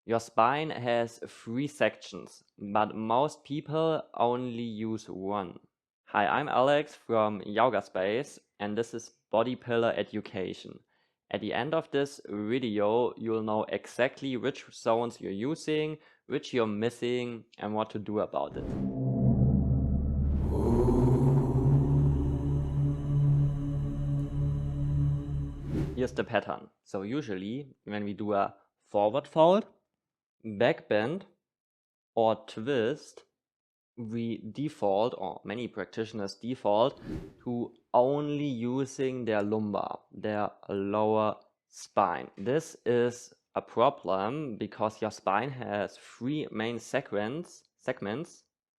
Your spine has 3 sections, but most people only use one. Hi, I'm Alex from Yaoga Space, and this is Body Pillar Education. At the end of this video, you'll know exactly which zones you're using, which you're missing, and what to do about it. Here's the pattern. So usually when we do a forward fold, back bend, or twist, we default, or many practitioners default, to only using their lumbar, their lower spine. This is a problem because your spine has 3 main segments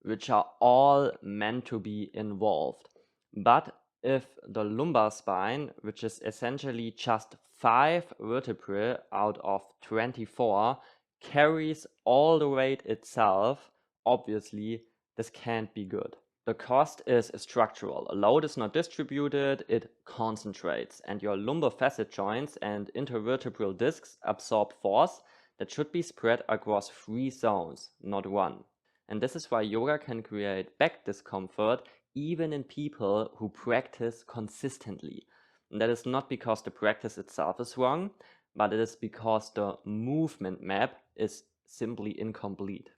which are all meant to be involved. But if the lumbar spine, which is essentially just 5 vertebrae out of 24, carries all the weight itself, obviously this can't be good. The cost is structural. A load is not distributed, it concentrates, and your lumbar facet joints and intervertebral discs absorb force that should be spread across 3 zones, not 1. And this is why yoga can create back discomfort even in people who practice consistently. And that is not because the practice itself is wrong, but it is because the movement map is simply incomplete.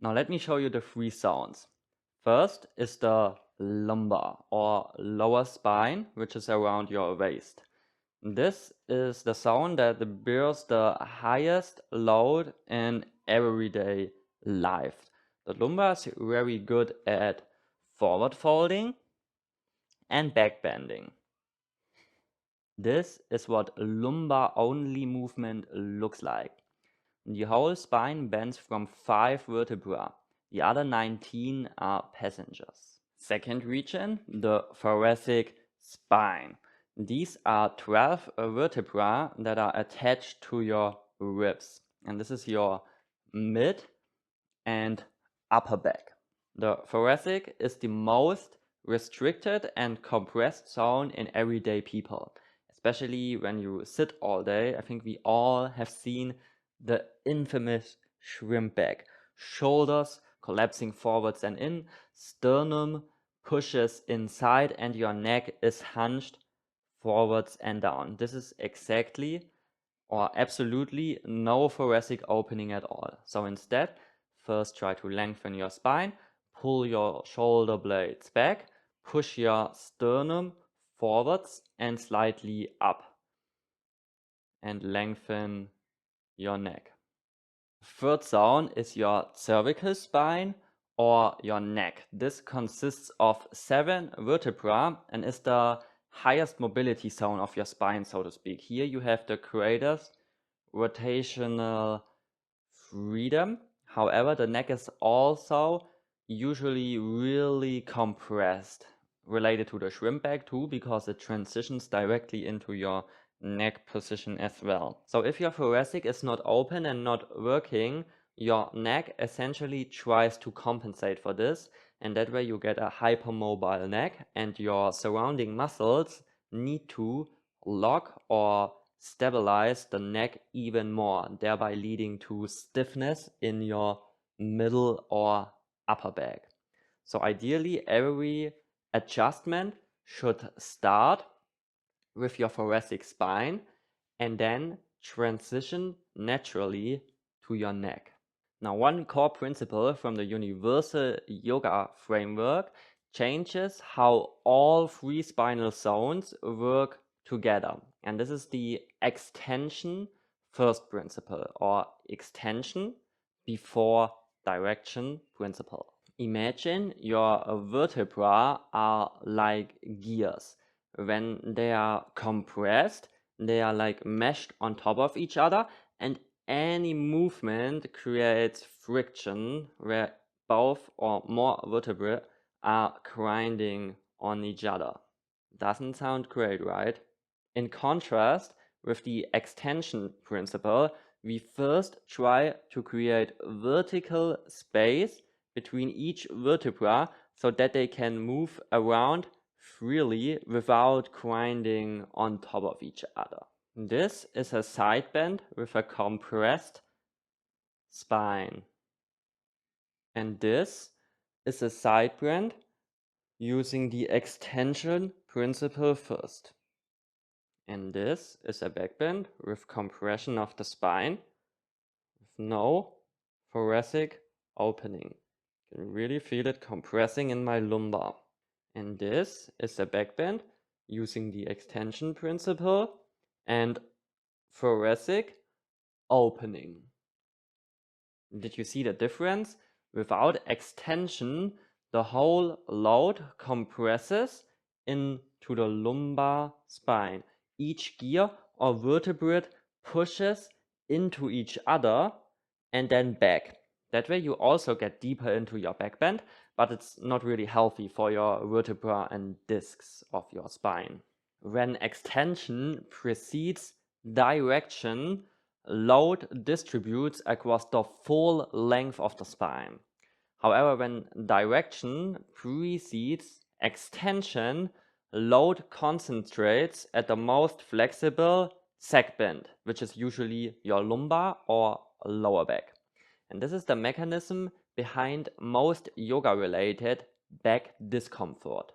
Now let me show you the 3 zones. First is the lumbar or lower spine, which is around your waist. This is the zone that bears the highest load in everyday life. The lumbar is very good at forward folding and back bending. This is what lumbar-only movement looks like. The whole spine bends from 5 vertebrae. The other 19 are passengers. Second region, the thoracic spine. These are 12 vertebrae that are attached to your ribs. And this is your mid and upper back. The thoracic is the most restricted and compressed zone in everyday people. Especially when you sit all day. I think we all have seen the infamous shrimp back. Shoulders collapsing forwards and in, sternum pushes inside, and your neck is hunched forwards and down. This is exactly or absolutely no thoracic opening at all. So instead, first try to lengthen your spine, pull your shoulder blades back, push your sternum forwards and slightly up, and lengthen your neck. Third zone is your cervical spine or your neck. This consists of 7 vertebrae and is the highest mobility zone of your spine, so to speak. Here you have the greatest rotational freedom. However, the neck is also usually really compressed, related to the shrimp back too, because it transitions directly into your neck position as well. So if your thoracic is not open and not working, your neck essentially tries to compensate for this, and that way you get a hypermobile neck, and your surrounding muscles need to lock or stabilize the neck even more, thereby leading to stiffness in your middle or upper back. So ideally, every adjustment should start with your thoracic spine and then transition naturally to your neck. Now, one core principle from the universal yoga framework changes how all 3 spinal zones work together. And this is the extension first principle, or extension before direction principle. Imagine your vertebrae are like gears. When they are compressed, they are like meshed on top of each other, and any movement creates friction where both or more vertebrae are grinding on each other. Doesn't sound great, right? In contrast with the extension principle, we first try to create vertical space between each vertebra so that they can move around freely without grinding on top of each other. This is a side bend with a compressed spine. And this is a side bend using the extension principle first. And this is a back bend with compression of the spine with no thoracic opening. You can really feel it compressing in my lumbar. And this is a back bend using the extension principle and thoracic opening. Did you see the difference? Without extension, the whole load compresses into the lumbar spine. Each gear or vertebrae pushes into each other and then back. That way you also get deeper into your back bend, but it's not really healthy for your vertebra and discs of your spine. When extension precedes direction, load distributes across the full length of the spine. However, when direction precedes extension, load concentrates at the most flexible segment, which is usually your lumbar or lower back. And this is the mechanism behind most yoga-related back discomfort.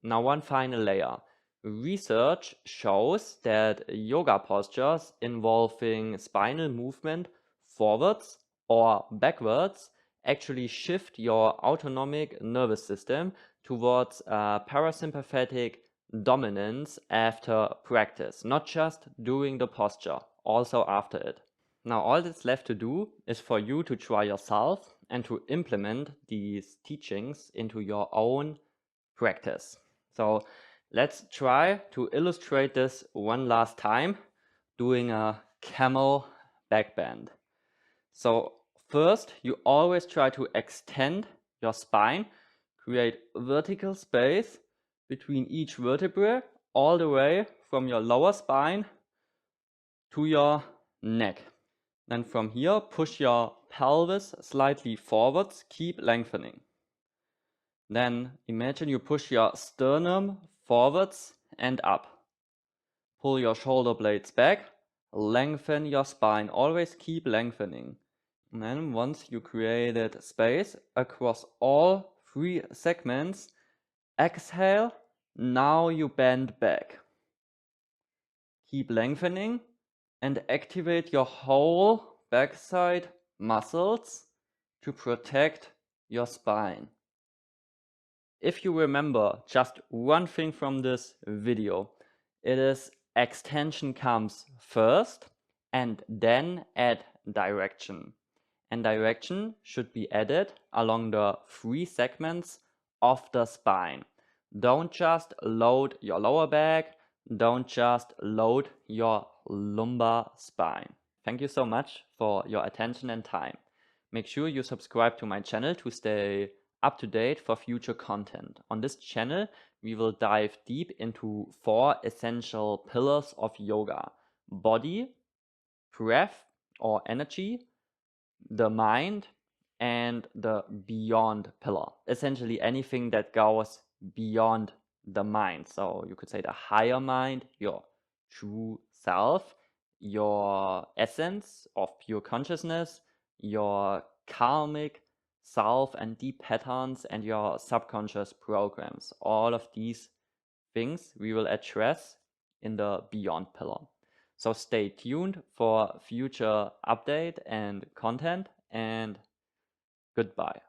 Now, one final layer. Research shows that yoga postures involving spinal movement forwards or backwards actually shift your autonomic nervous system towards parasympathetic dominance after practice, not just during the posture, also after it. Now, all that's left to do is for you to try yourself and to implement these teachings into your own practice. So let's try to illustrate this one last time doing a camel backbend. So first, you always try to extend your spine, create vertical space between each vertebrae all the way from your lower spine to your neck. Then from here, push your pelvis slightly forwards, keep lengthening. Then imagine you push your sternum forwards and up. Pull your shoulder blades back, lengthen your spine, always keep lengthening. And then once you created space across all three segments, exhale, now you bend back. Keep lengthening and activate your whole backside muscles to protect your spine. If you remember just one thing from this video, it is extension comes first and then add direction. And direction should be added along the three segments of the spine. Don't just load your lower back, don't just load your lumbar spine. Thank you so much for your attention and time. Make sure you subscribe to my channel to stay up to date for future content. On this channel, we will dive deep into 4 essential pillars of yoga: body, breath or energy, the mind, and the beyond pillar. Essentially anything that goes beyond the mind. So you could say the higher mind, your true self, your essence of pure consciousness, your karmic self and deep patterns, and your subconscious programs. All of these things we will address in the beyond pillar. So stay tuned for future update and content, and goodbye.